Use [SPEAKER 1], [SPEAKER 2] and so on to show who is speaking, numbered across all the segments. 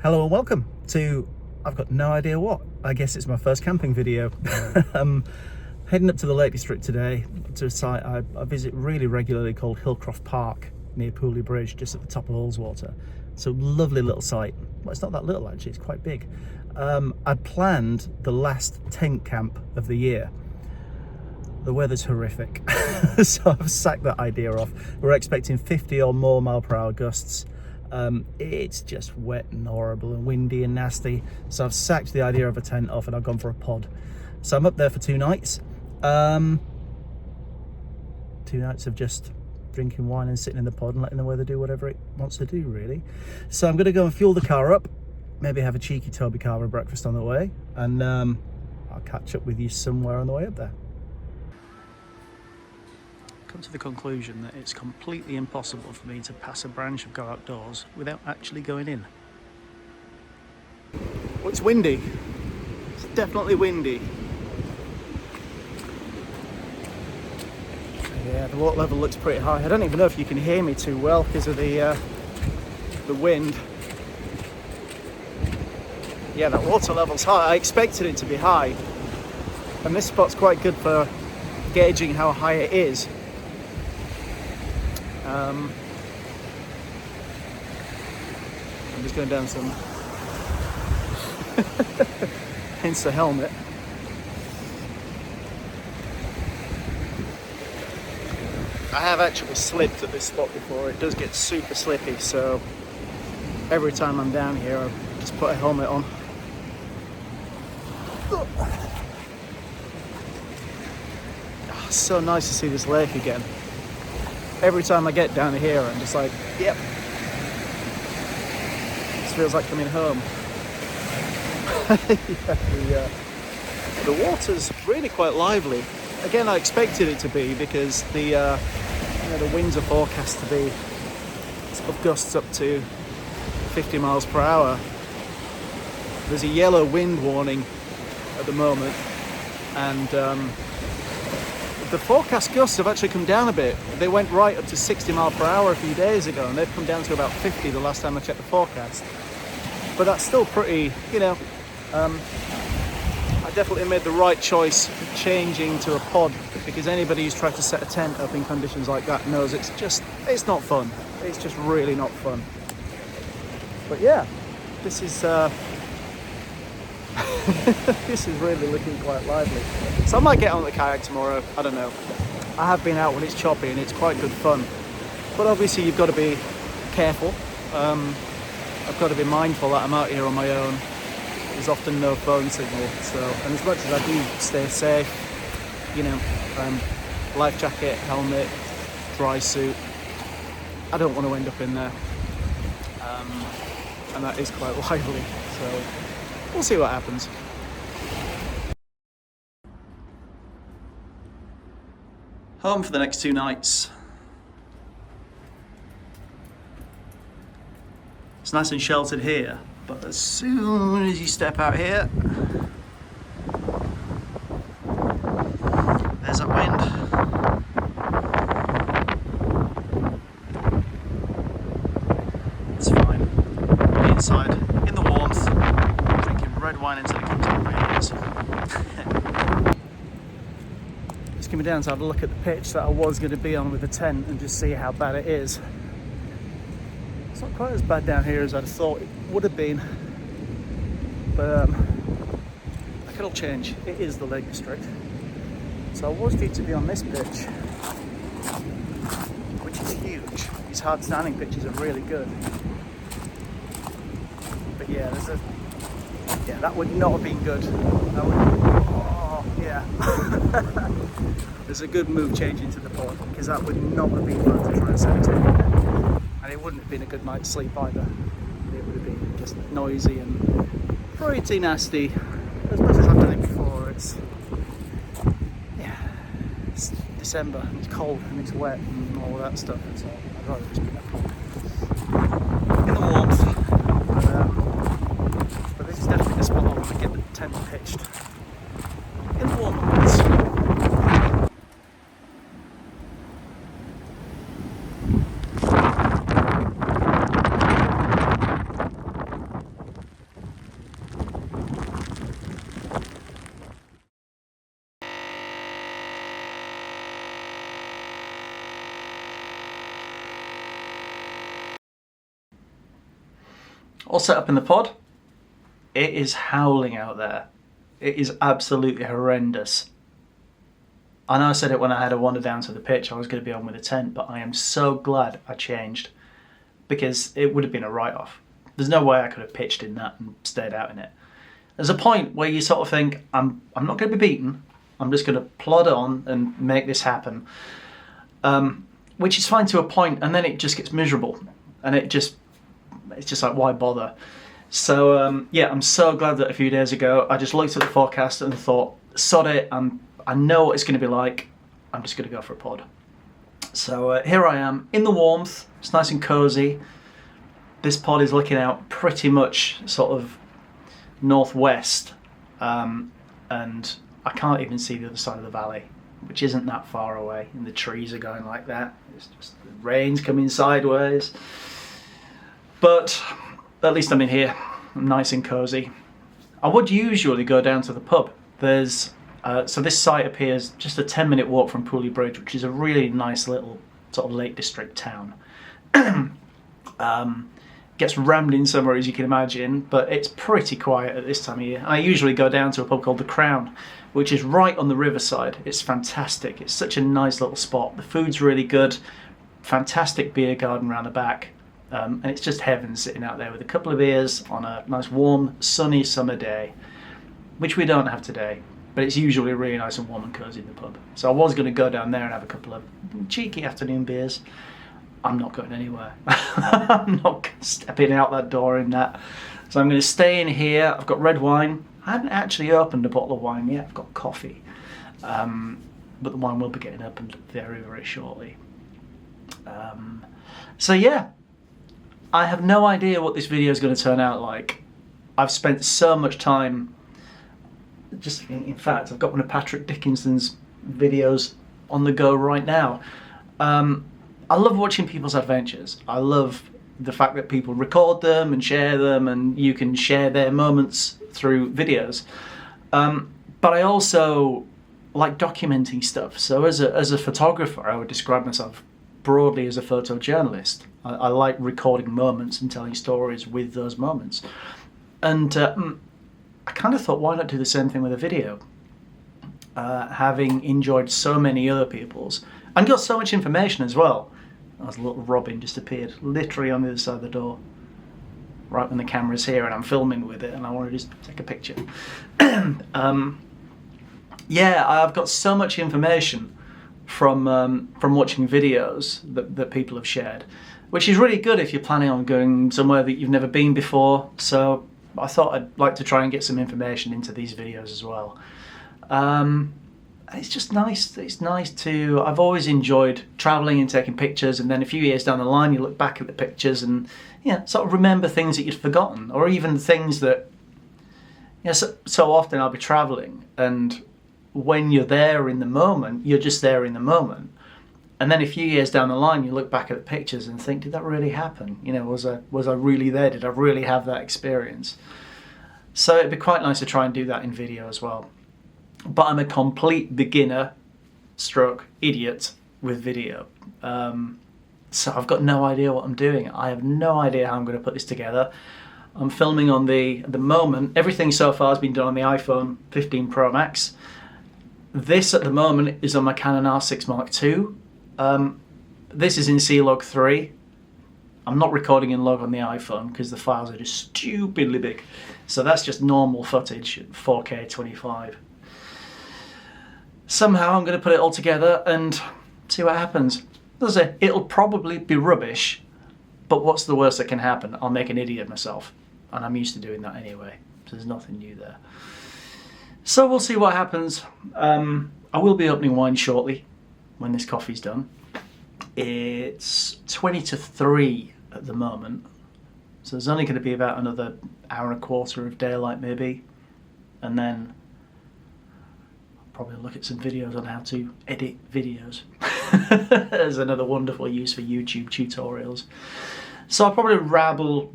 [SPEAKER 1] Hello and welcome to, I've got no idea what, I guess it's my first camping video. Heading up to the Lake District today to a site I visit really regularly called Hillcroft Park near Pooley Bridge, just at the top of Ullswater. It's a lovely little site. Well, it's not that little actually, it's quite big. I planned the last tent camp of the year. The weather's horrific, so I've sacked that idea off. We're expecting 50 or more mile/hour gusts. It's just wet and horrible and windy and nasty, so I've sacked the idea of a tent off and I've gone for a pod. So I'm up there for 2 nights. 2 nights of just drinking wine and sitting in the pod and letting the weather do whatever it wants to do, really. So I'm going to go and fuel the car up, maybe have a cheeky Toby Carver breakfast on the way, and I'll catch up with you somewhere on the way up there. Come to the conclusion that it's completely impossible for me to pass a branch of Go Outdoors without actually going in. Well, it's windy. It's definitely windy. Yeah, the water level looks pretty high. I don't even know if you can hear me too well because of the wind. Yeah, that water level's high. I expected it to be high, and this spot's quite good for gauging how high it is. I'm just going down some, hence the helmet. I have actually slipped at this spot before. It does get super slippy, so every time I'm down here I just put a helmet on. Oh, it's so nice to see this lake again. Every time I get down here, I'm just like, yep. This feels like coming home. Yeah, the water's really quite lively. Again, I expected it to be because the winds are forecast to be sort of gusts up to 50 miles per hour. There's a yellow wind warning at the moment, and the forecast gusts have actually come down a bit. They went right up to 60 miles per hour a few days ago, and they've come down to about 50 the last time I checked the forecast. But that's still pretty, I definitely made the right choice changing to a pod, because anybody who's tried to set a tent up in conditions like that knows it's not fun. It's just really not fun. But yeah, this is this is really looking quite lively. So I might get on the kayak tomorrow, I don't know. I have been out when it's choppy and it's quite good fun. But obviously you've got to be careful. I've got to be mindful that I'm out here on my own. There's often no phone signal, so, and as much as I do stay safe, life jacket, helmet, dry suit, I don't want to end up in there. And that is quite lively, so we'll see what happens. Home for the next 2 nights. It's nice and sheltered here, but as soon as you step out here, there's that wind. It's fine. Be inside, in the warmth, drinking red wine until it comes out of my ears. Just coming down to have a look at the pitch that I was going to be on with the tent and just see how bad it is. It's not quite as bad down here as I'd thought it would have been, but that could all change. It is the Lake District, so I was due to be on this pitch, which is huge. These hard standing pitches are really good, but yeah, that would not have been good. That would, there's a good move change into the pod, because that would not have been fun to try and set to. And it wouldn't have been a good night's sleep either. It would have been just noisy and pretty nasty. As much as I've done it before, it's December and it's cold and it's wet and all of that stuff. So I'd rather just be in the warmth. But this is definitely the spot I want to get the tent pitched. In the warm months. All set up in the pod. It is howling out there. It is absolutely horrendous. I know I said it when I had a wander down to the pitch, I was going to be on with a tent, but I am so glad I changed, because it would have been a write-off. There's no way I could have pitched in that and stayed out in it. There's a point where you sort of think, I'm not going to be beaten, I'm just going to plod on and make this happen. Which is fine to a point, and then it just gets miserable, and it's just like, why bother? So yeah, I'm so glad that a few days ago I just looked at the forecast and thought, sod it, I know what it's going to be like, I'm just going to go for a pod. So here I am in the warmth, it's nice and cozy. This pod is looking out pretty much sort of northwest, and I can't even see the other side of the valley, which isn't that far away, and the trees are going like that. It's just the rain's coming sideways. But at least I'm in here, I'm nice and cozy. I would usually go down to the pub. There's so this site appears just a 10-minute walk from Pooley Bridge, which is a really nice little sort of Lake District town. Gets rammed in summer, as you can imagine, but it's pretty quiet at this time of year. I usually go down to a pub called The Crown, which is right on the riverside. It's fantastic. It's such a nice little spot. The food's really good. Fantastic beer garden around the back. And it's just heaven sitting out there with a couple of beers on a nice warm sunny summer day, which we don't have today, but it's usually really nice and warm and cozy in the pub. So I was going to go down there and have a couple of cheeky afternoon beers. I'm not going anywhere. I'm not stepping out that door in that. So I'm going to stay in here. I've got red wine. I haven't actually opened a bottle of wine yet. I've got coffee, but the wine will be getting opened very, very shortly. So yeah, I have no idea what this video is going to turn out like. I've spent so much time, just in fact, I've got one of Patrick Dickinson's videos on the go right now. I love watching people's adventures. I love the fact that people record them and share them, and you can share their moments through videos. But I also like documenting stuff. So as a photographer, I would describe myself broadly as a photojournalist. I like recording moments and telling stories with those moments. And I kind of thought, why not do the same thing with a video? Having enjoyed so many other people's, and got so much information as well. As little Robin just appeared literally on the other side of the door, right when the camera's here and I'm filming with it and I want to just take a picture. Yeah, I've got so much information from watching videos that people have shared, which is really good if you're planning on going somewhere that you've never been before. So I thought I'd like to try and get some information into these videos as well. It's just nice. It's nice to. I've always enjoyed traveling and taking pictures, and then a few years down the line, you look back at the pictures and sort of remember things that you'd forgotten, or even things that. So often I'll be traveling, and when you're there in the moment, you're just there in the moment, and then a few years down the line, you look back at the pictures and think, did that really happen? Was I really there? Did I really have that experience? So it'd be quite nice to try and do that in video as well. But I'm a complete beginner stroke idiot with video. So I've got no idea what I'm doing. I have no idea how I'm going to put this together. I'm filming on at the moment, everything so far has been done on the iPhone 15 Pro Max. This at the moment is on my Canon R6 Mark II. This is in C-Log 3. I'm not recording in log on the iPhone because the files are just stupidly big. So that's just normal footage, 4K 25. Somehow I'm going to put it all together and see what happens. As I say, it'll probably be rubbish, but what's the worst that can happen? I'll make an idiot of myself, and I'm used to doing that anyway, so there's nothing new there. So we'll see what happens. I will be opening wine shortly when this coffee's done. It's 20 to 3 at the moment, so there's only going to be about another hour and a quarter of daylight maybe, and then probably look at some videos on how to edit videos. There's another wonderful use for YouTube tutorials. So I'll probably ramble.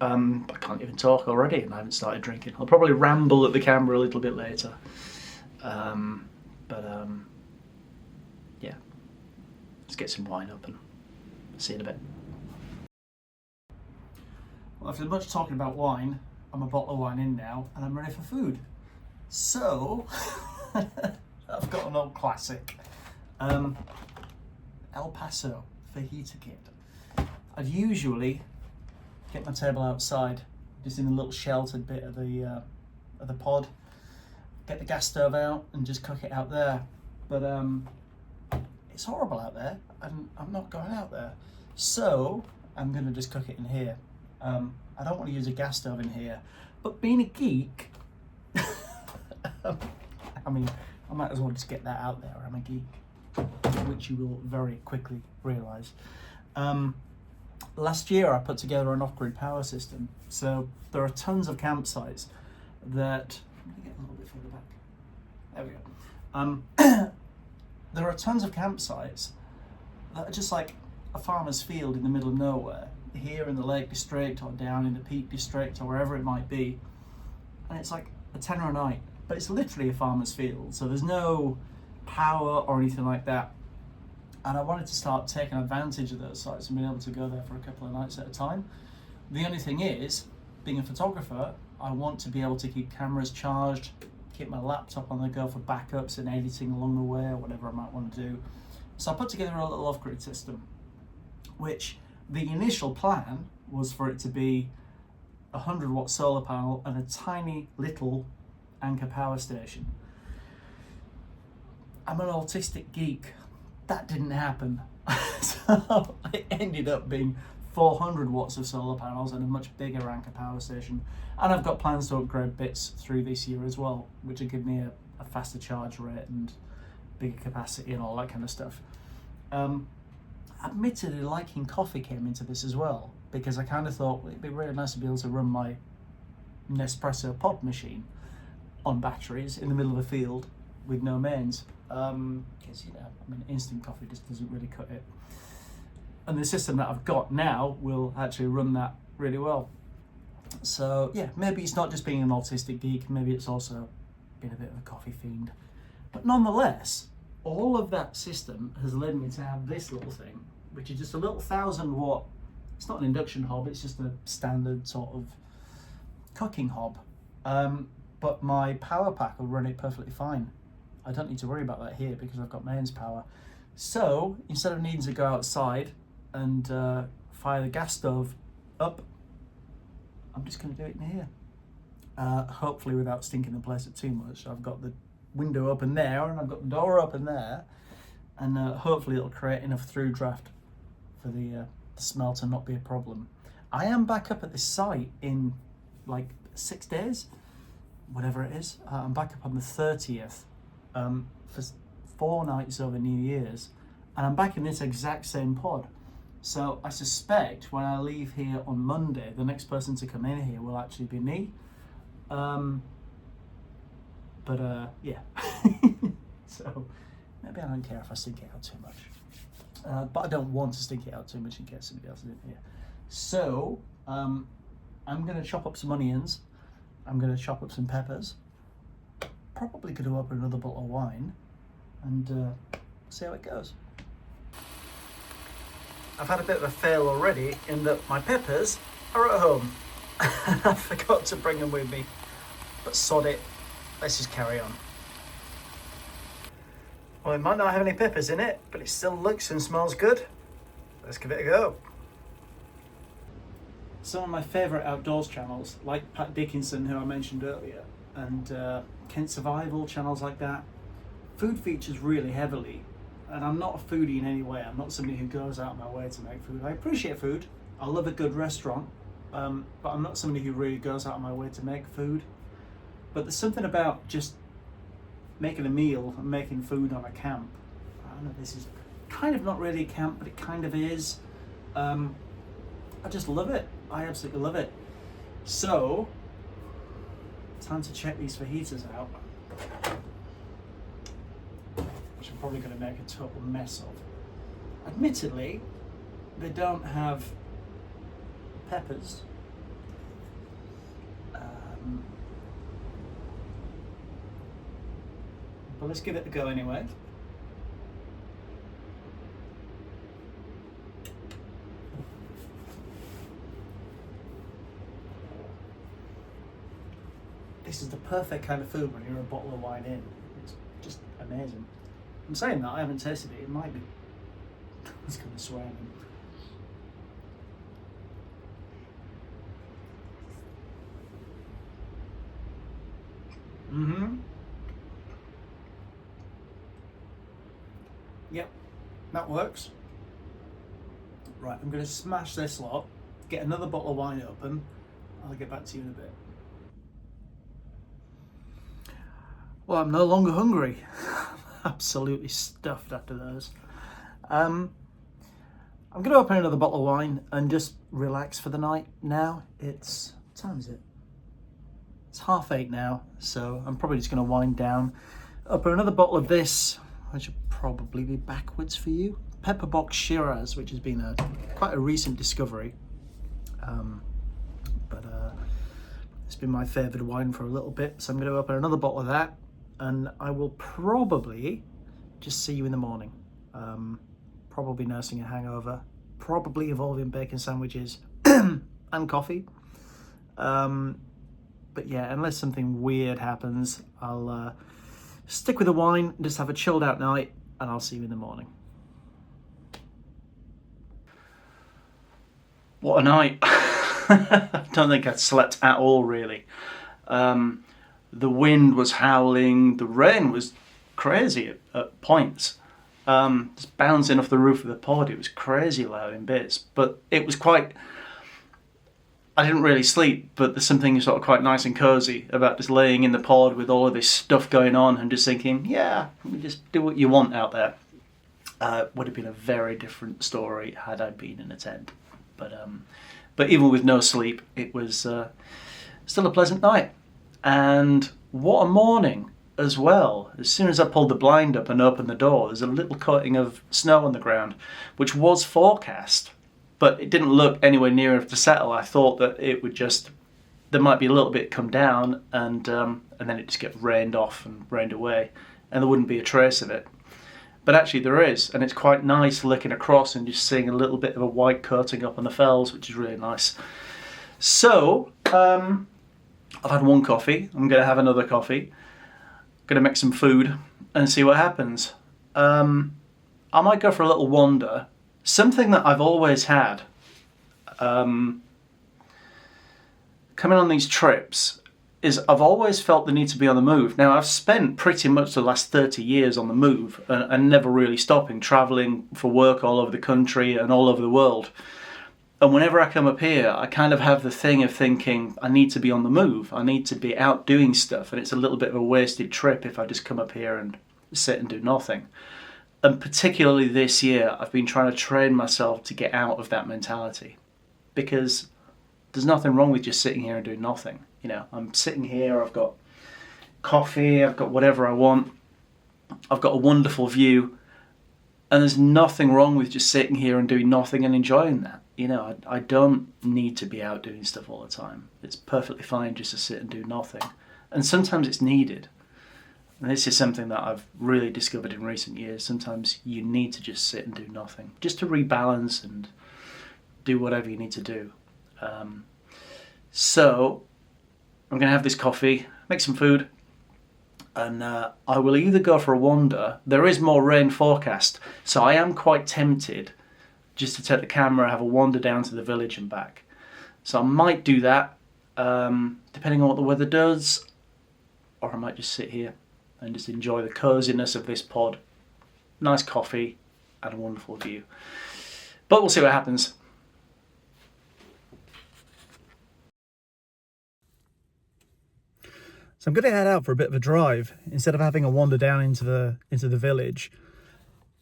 [SPEAKER 1] I can't even talk already and I haven't started drinking. I'll probably ramble at the camera a little bit later. Yeah, let's get some wine up and see you in a bit. Well, after much talking about wine, I'm a bottle of wine in now and I'm ready for food. So, I've got an old classic. El Paso fajita kit. I'd usually get my table outside, just in a little sheltered bit of the pod, get the gas stove out and just cook it out there. But it's horrible out there and I'm not going out there. So I'm gonna just cook it in here. I don't want to use a gas stove in here, but being a geek, I mean, I might as well just get that out there. I'm a geek, which you will very quickly realise. Last year I put together an off-grid power system. So there are tons of campsites that, let me get a little bit further back. There we go. There are tons of campsites that are just like a farmer's field in the middle of nowhere, here in the Lake District or down in the Peak District or wherever it might be. And it's like a tenner a night, but it's literally a farmer's field. So there's no power or anything like that. And I wanted to start taking advantage of those sites and being able to go there for a couple of nights at a time. The only thing is, being a photographer, I want to be able to keep cameras charged, keep my laptop on the go for backups and editing along the way or whatever I might want to do. So I put together a little off-grid system, which the initial plan was for it to be a 100-watt solar panel and a tiny little anchor power station. I'm an autistic geek. That didn't happen. So it ended up being 400 watts of solar panels and a much bigger anchor power station. And I've got plans to upgrade bits through this year as well, which will give me a faster charge rate and bigger capacity and all that kind of stuff. Admittedly, liking coffee came into this as well, because I kind of thought it'd be really nice to be able to run my Nespresso pod machine on batteries in the middle of a field with no mains. Because, you know, I mean, instant coffee just doesn't really cut it. And the system that I've got now will actually run that really well. So yeah, maybe it's not just being an autistic geek, maybe it's also being a bit of a coffee fiend. But nonetheless, all of that system has led me to have this little thing, which is just a little 1,000-watt, it's not an induction hob, it's just a standard sort of cooking hob. But my power pack will run it perfectly fine. I don't need to worry about that here because I've got mains power. So instead of needing to go outside and fire the gas stove up, I'm just going to do it in here. Hopefully without stinking the place up too much. I've got the window open there and I've got the door open there, and hopefully it'll create enough through draft for the smell to not be a problem. I am back up at this site in like 6 days, whatever it is. I'm back up on the 30th for 4 nights over New Year's, and I'm back in this exact same pod. So I suspect when I leave here on Monday, the next person to come in here will actually be me. Yeah. So maybe I don't care if I stink it out too much. But I don't want to stink it out too much in case somebody else is in here. So I'm going to chop up some onions. I'm going to chop up some peppers. Probably going to open another bottle of wine and see how it goes. I've had a bit of a fail already in that my peppers are at home. I forgot to bring them with me, but sod it, let's just carry on. Well, it might not have any peppers in it, but it still looks and smells good. Let's give it a go. Some of my favourite outdoors channels, like Pat Dickinson, who I mentioned earlier, and Kent Survival, channels like that, food features really heavily. And I'm not a foodie in any way. I'm not somebody who goes out of my way to make food. I appreciate food. I love a good restaurant, but I'm not somebody who really goes out of my way to make food. But there's something about just making a meal and making food on a camp. I don't know, this is kind of not really a camp, but it kind of is. I just love it. I absolutely love it. So, time to check these fajitas out, which I'm probably going to make a total mess of. Admittedly, they don't have peppers. But let's give it a go anyway. this is the perfect kind of food when you're a bottle of wine in. It's just amazing. I'm saying that, I haven't tasted it. It might be. It's going to swear at me. Yep, that works. Right, I'm going to smash this lot, get another bottle of wine open. I'll get back to you in a bit. Well, I'm no longer hungry. Absolutely stuffed after those. I'm going to open another bottle of wine and just relax for the night now. What time is it? It's 8:30 now, so I'm probably just going to wind down. Open another bottle of this, which will probably be backwards for you. Pepperbox Shiraz, which has been quite a recent discovery. But it's been my favourite wine for a little bit, so I'm going to open another bottle of that, and I will probably just see you in the morning. Probably nursing a hangover, probably involving bacon sandwiches and coffee. But yeah, unless something weird happens, I'll stick with the wine, just have a chilled out night, and I'll see you in the morning. What a night. I don't think I'd slept at all, really. The wind was howling, the rain was crazy at points. Just bouncing off the roof of the pod, it was crazy loud in bits, but it was quite... I didn't really sleep, but there's something sort of quite nice and cozy about just laying in the pod with all of this stuff going on and just thinking, yeah, just do what you want out there. Would have been a very different story had I been in a tent. But even with no sleep, it was still a pleasant night. And what a morning as well. As soon as I pulled the blind up and opened the door, there's a little coating of snow on the ground, which was forecast. But it didn't look anywhere near enough to settle. I thought that it would just, there might be a little bit come down and then it just get rained off and rained away and there wouldn't be a trace of it. But actually there is, and it's quite nice looking across and just seeing a little bit of a white coating up on the fells, which is really nice. So, I've had one coffee, I'm going to have another coffee, going to make some food and see what happens. I might go for a little wander. Something that I've always had, coming on these trips, is I've always felt the need to be on the move. Now, I've spent pretty much the last 30 years on the move and never really stopping, travelling for work all over the country and all over the world. And whenever I come up here, I kind of have the thing of thinking, I need to be on the move. I need to be out doing stuff. And it's a little bit of a wasted trip if I just come up here and sit and do nothing. And particularly this year, I've been trying to train myself to get out of that mentality, because there's nothing wrong with just sitting here and doing nothing. You know, I'm sitting here, I've got coffee, I've got whatever I want, I've got a wonderful view, and there's nothing wrong with just sitting here and doing nothing and enjoying that. You know, I don't need to be out doing stuff all the time. It's perfectly fine just to sit and do nothing. And sometimes it's needed. And this is something that I've really discovered in recent years. Sometimes you need to just sit and do nothing, just to rebalance and do whatever you need to do. So I'm going to have this coffee, make some food, and I will either go for a wander. There is more rain forecast, so I am quite tempted just to take the camera, have a wander down to the village and back. So I might do that, depending on what the weather does, or I might just sit here and just enjoy the coziness of this pod. Nice coffee and a wonderful view. But we'll see what happens. So I'm going to head out for a bit of a drive instead of having a wander down into the village.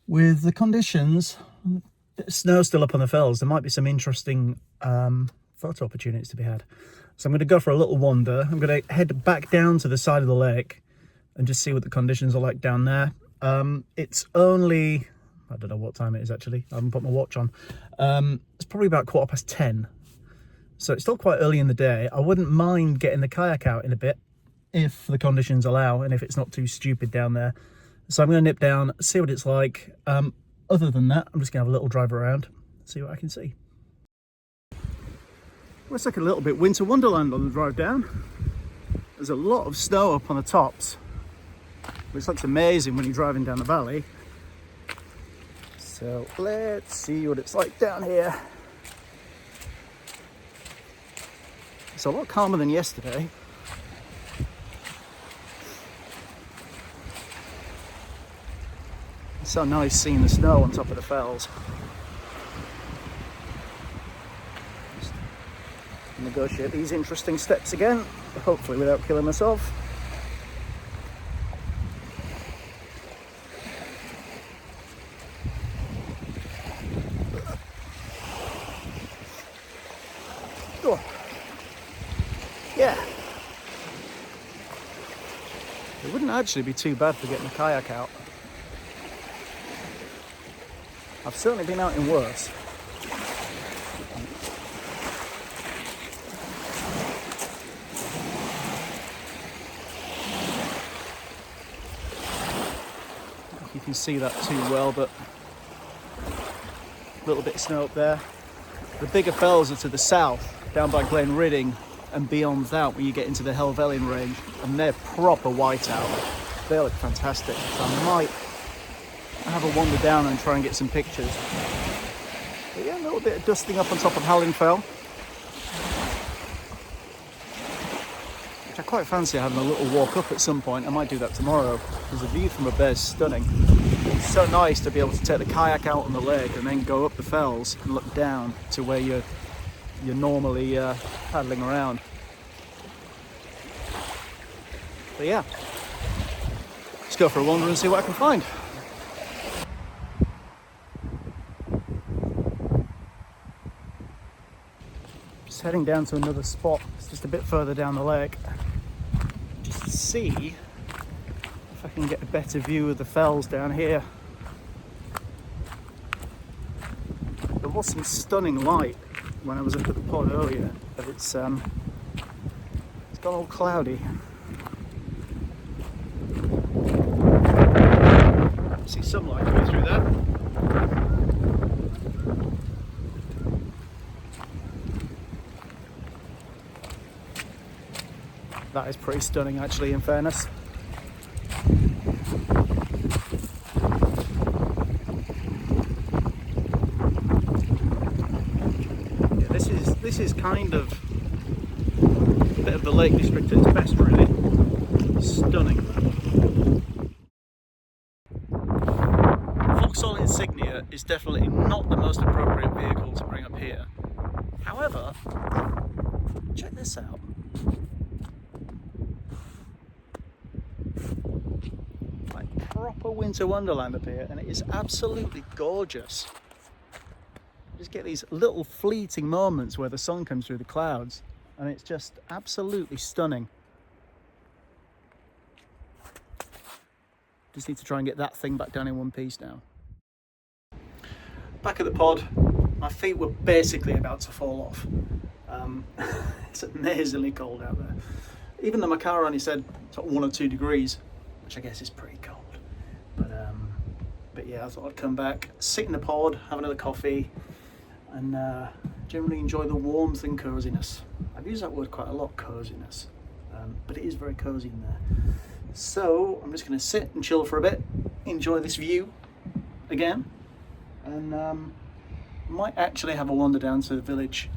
[SPEAKER 1] With the conditions, a bit of snow still up on the fells, there might be some interesting photo opportunities to be had. So I'm going to go for a little wander. I'm going to head back down to the side of the lake and just see what the conditions are like down there. It's only, I don't know what time it is actually, I haven't put my watch on. It's probably about 10:15. So it's still quite early in the day. I wouldn't mind getting the kayak out in a bit if the conditions allow and if it's not too stupid down there. So I'm going to nip down, see what it's like. Other than that, I'm just going to have a little drive around, see what I can see. Well, it's like a little bit winter wonderland on the drive down. There's a lot of snow up on the tops, which looks amazing when you're driving down the valley. So let's see what it's like down here. It's a lot calmer than yesterday. It's so nice seeing the snow on top of the fells. Just negotiate these interesting steps again, hopefully without killing myself. Oh. Yeah. It wouldn't actually be too bad for getting a kayak out. I've certainly been out in worse. You can see that too well, but a little bit of snow up there. The bigger fells are to the south, down by Glen Ridding, and beyond that, when you get into the Helvellyn range, and they're proper whiteout. They look fantastic. So I might have a wander down and try and get some pictures. But yeah, a little bit of dusting up on top of Hallin Fell, which I quite fancy having a little walk up at some point. I might do that tomorrow, because the view from up there is stunning. It's so nice to be able to take the kayak out on the lake and then go up the fells and look down to where you're normally paddling around. But yeah, let's go for a wander and see what I can find. Just heading down to another spot. It's just a bit further down the lake, just to see if I can get a better view of the fells down here. There was some stunning light when I was up at the pod earlier, but it's gone all cloudy. See some light coming through there. That is pretty stunning, actually, in fairness. Yeah, this is kind of a bit of the Lake District at its best, really. Stunning. Vauxhall Insignia is definitely not the most appropriate vehicle to bring up here. However, check this out. Like proper winter wonderland up here, and it is absolutely gorgeous. You just get these little fleeting moments where the sun comes through the clouds, and it's just absolutely stunning. Just need to try and get that thing back down in one piece now. Back at the pod, my feet were basically about to fall off. It's amazingly cold out there. Even though my car only said sort of 1 or 2 degrees, which I guess is pretty cold. But yeah, I thought I'd come back, sit in the pod, have another coffee, and generally enjoy the warmth and coziness. I've used that word quite a lot, coziness, but it is very cozy in there. So I'm just going to sit and chill for a bit, enjoy this view again, and might actually have a wander down to the village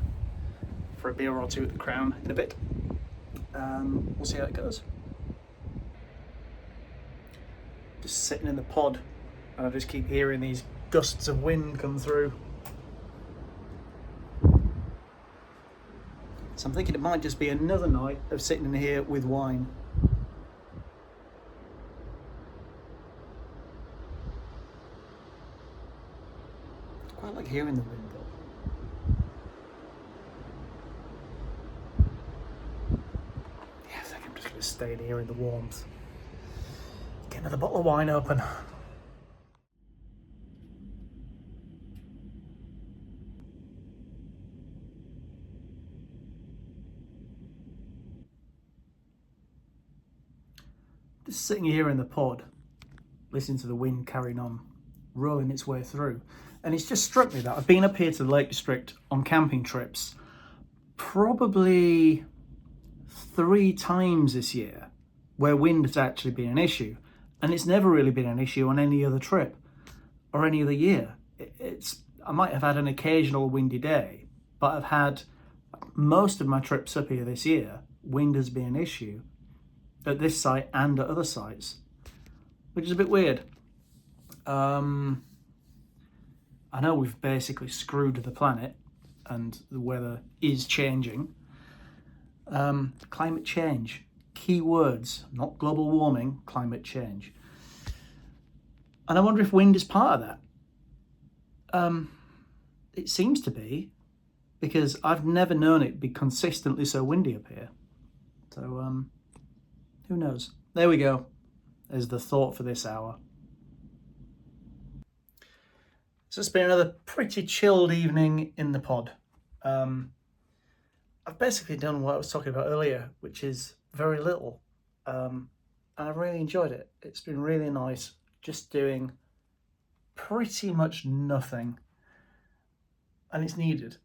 [SPEAKER 1] for a beer or two at the Crown in a bit. We'll see how it goes. Just sitting in the pod, and I just keep hearing these gusts of wind come through. So I'm thinking it might just be another night of sitting in here with wine. I quite like hearing the wind though. Yeah, I think I'm just going to stay in here in the warmth. Get another bottle of wine open. Just sitting here in the pod, listening to the wind carrying on, rolling its way through. And it's just struck me that I've been up here to the Lake District on camping trips probably 3 times this year where wind has actually been an issue, and it's never really been an issue on any other trip or any other year. I might have had an occasional windy day, but I've had most of my trips up here this year, wind has been an issue at this site and at other sites, which is a bit weird. I know we've basically screwed the planet and the weather is changing. Climate change, key words, not global warming, climate change. And I wonder if wind is part of that. It seems to be, because I've never known it be consistently so windy up here. So who knows? There we go. There's the thought for this hour. So it's been another pretty chilled evening in the pod. I've basically done what I was talking about earlier, which is very little. And I've really enjoyed it. It's been really nice just doing pretty much nothing. And it's needed.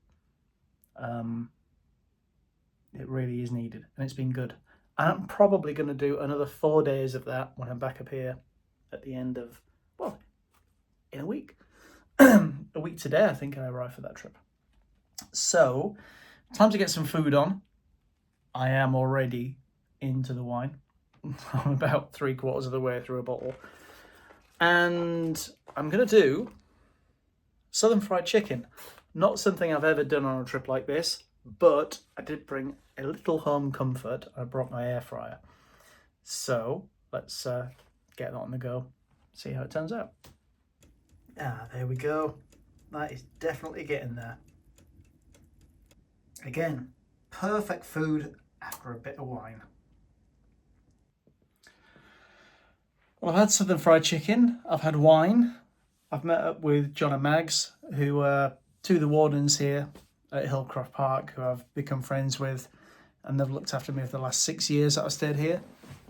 [SPEAKER 1] It really is needed, and it's been good. And I'm probably going to do another 4 days of that when I'm back up here at the end of, well, in a week. A week today, I think I arrive for that trip. So, time to get some food on. I am already into the wine. I'm about 3/4 of the way through a bottle. And I'm going to do southern fried chicken. Not something I've ever done on a trip like this, but I did bring a little home comfort. I brought my air fryer. So let's get that on the go, see how it turns out. There we go. That is definitely getting there. Again, perfect food after a bit of wine. Well, I've had southern fried chicken, I've had wine, I've met up with John and Mags, who are two of the wardens here at Hillcroft Park, who I've become friends with, and they've looked after me for the last 6 years that I've stayed here.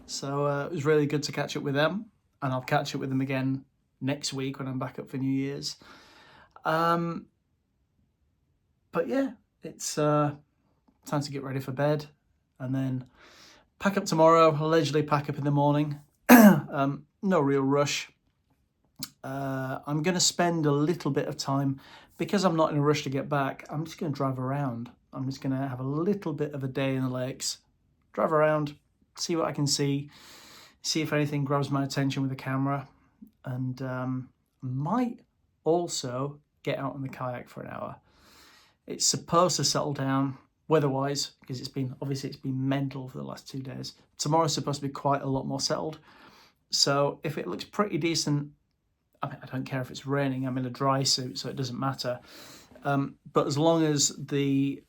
[SPEAKER 1] So it was really good to catch up with them, and I'll catch up with them again next week when I'm back up for New Year's. But yeah, it's time to get ready for bed, and then pack up tomorrow, allegedly pack up in the morning. No real rush. I'm going to spend a little bit of time, because I'm not in a rush to get back, I'm just going to drive around. I'm just going to have a little bit of a day in the lakes, drive around, see what I can see if anything grabs my attention with the camera, and might also get out on the kayak for an hour. It's supposed to settle down weather-wise, because it's been mental for the last 2 days. Tomorrow's supposed to be quite a lot more settled. So if it looks pretty decent, I mean, I don't care if it's raining, I'm in a dry suit, so it doesn't matter. But as long as the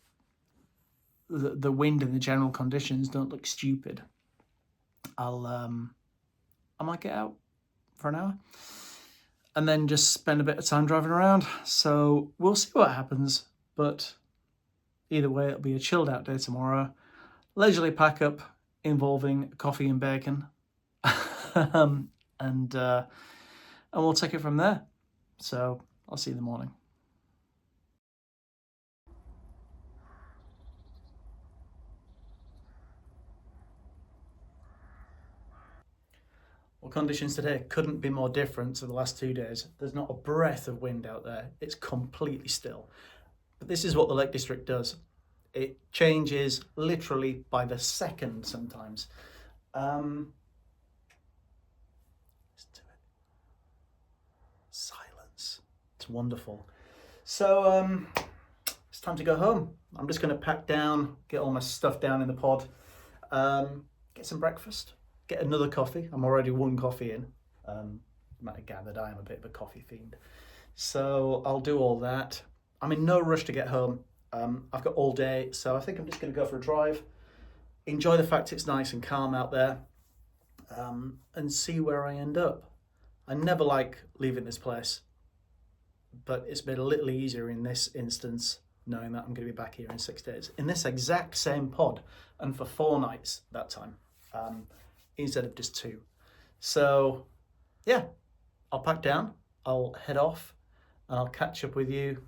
[SPEAKER 1] wind and the general conditions don't look stupid, I might get out for an hour and then just spend a bit of time driving around. So we'll see what happens, but either way, it'll be a chilled out day tomorrow. Leisurely pack up involving coffee and bacon. And we'll take it from there. So I'll see you in the morning. Well, conditions today couldn't be more different to the last 2 days. There's not a breath of wind out there. It's completely still. But this is what the Lake District does. It changes literally by the second sometimes. Let's do it. Silence. It's wonderful. So it's time to go home. I'm just going to pack down, get all my stuff down in the pod, get some breakfast, get another coffee. I'm already 1 coffee in. You might have gathered I am a bit of a coffee fiend. So I'll do all that. I'm in no rush to get home. I've got all day, so I think I'm just going to go for a drive, enjoy the fact it's nice and calm out there, and see where I end up. I never like leaving this place, but it's been a little easier in this instance, knowing that I'm going to be back here in 6 days, in this exact same pod, and for 4 nights that time, instead of just 2. So yeah, I'll pack down, I'll head off, and I'll catch up with you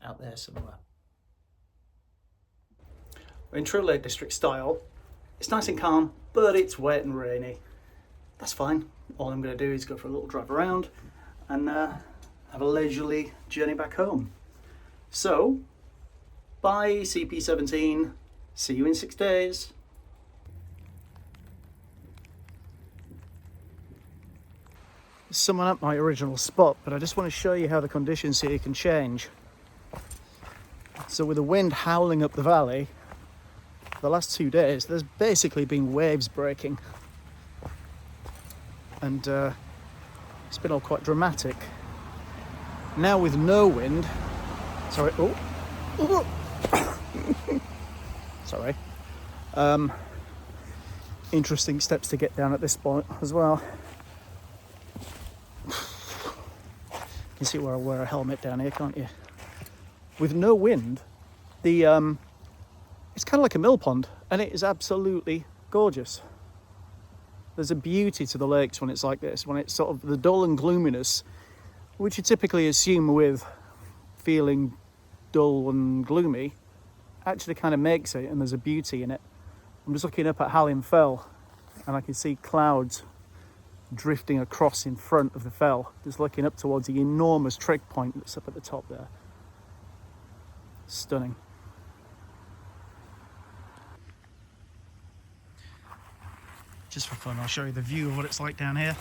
[SPEAKER 1] out there somewhere. In true Lake District style, It's nice and calm, but it's wet and rainy. That's fine. All I'm going to do is go for a little drive around and have a leisurely journey back home. So, bye CP17. See you in 6 days. There's someone at my original spot, but I just want to show you how the conditions here can change. So with the wind howling up the valley, the last 2 days, there's basically been waves breaking. And it's been all quite dramatic. Now with no wind, sorry, sorry. Interesting steps to get down at this point as well. You can see where I wear a helmet down here, can't you? With no wind, the it's kind of like a mill pond, and it is absolutely gorgeous. There's a beauty to the lakes when it's like this, when it's sort of the dull and gloominess, which you typically assume with feeling dull and gloomy, actually kind of makes it, and there's a beauty in it. I'm just looking up at Hallin Fell, and I can see clouds drifting across in front of the fell, just looking up towards the enormous trig point that's up at the top there. Stunning. Just for fun, I'll show you the view of what it's like down here.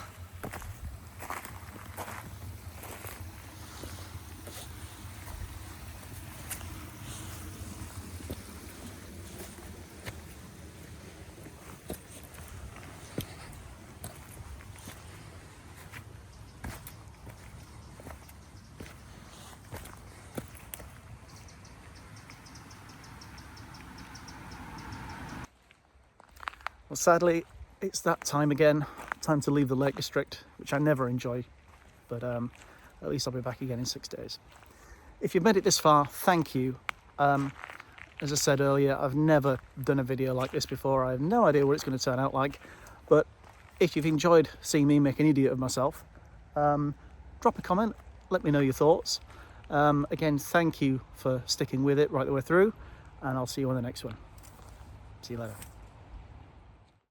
[SPEAKER 1] Well, sadly, it's that time again, time to leave the Lake District, which I never enjoy, but at least I'll be back again in 6 days. If you've made it this far, thank you. As I said earlier, I've never done a video like this before. I have no idea what it's going to turn out like, but if you've enjoyed seeing me make an idiot of myself, drop a comment, let me know your thoughts. Again, thank you for sticking with it right the way through, and I'll see you on the next one. See you later.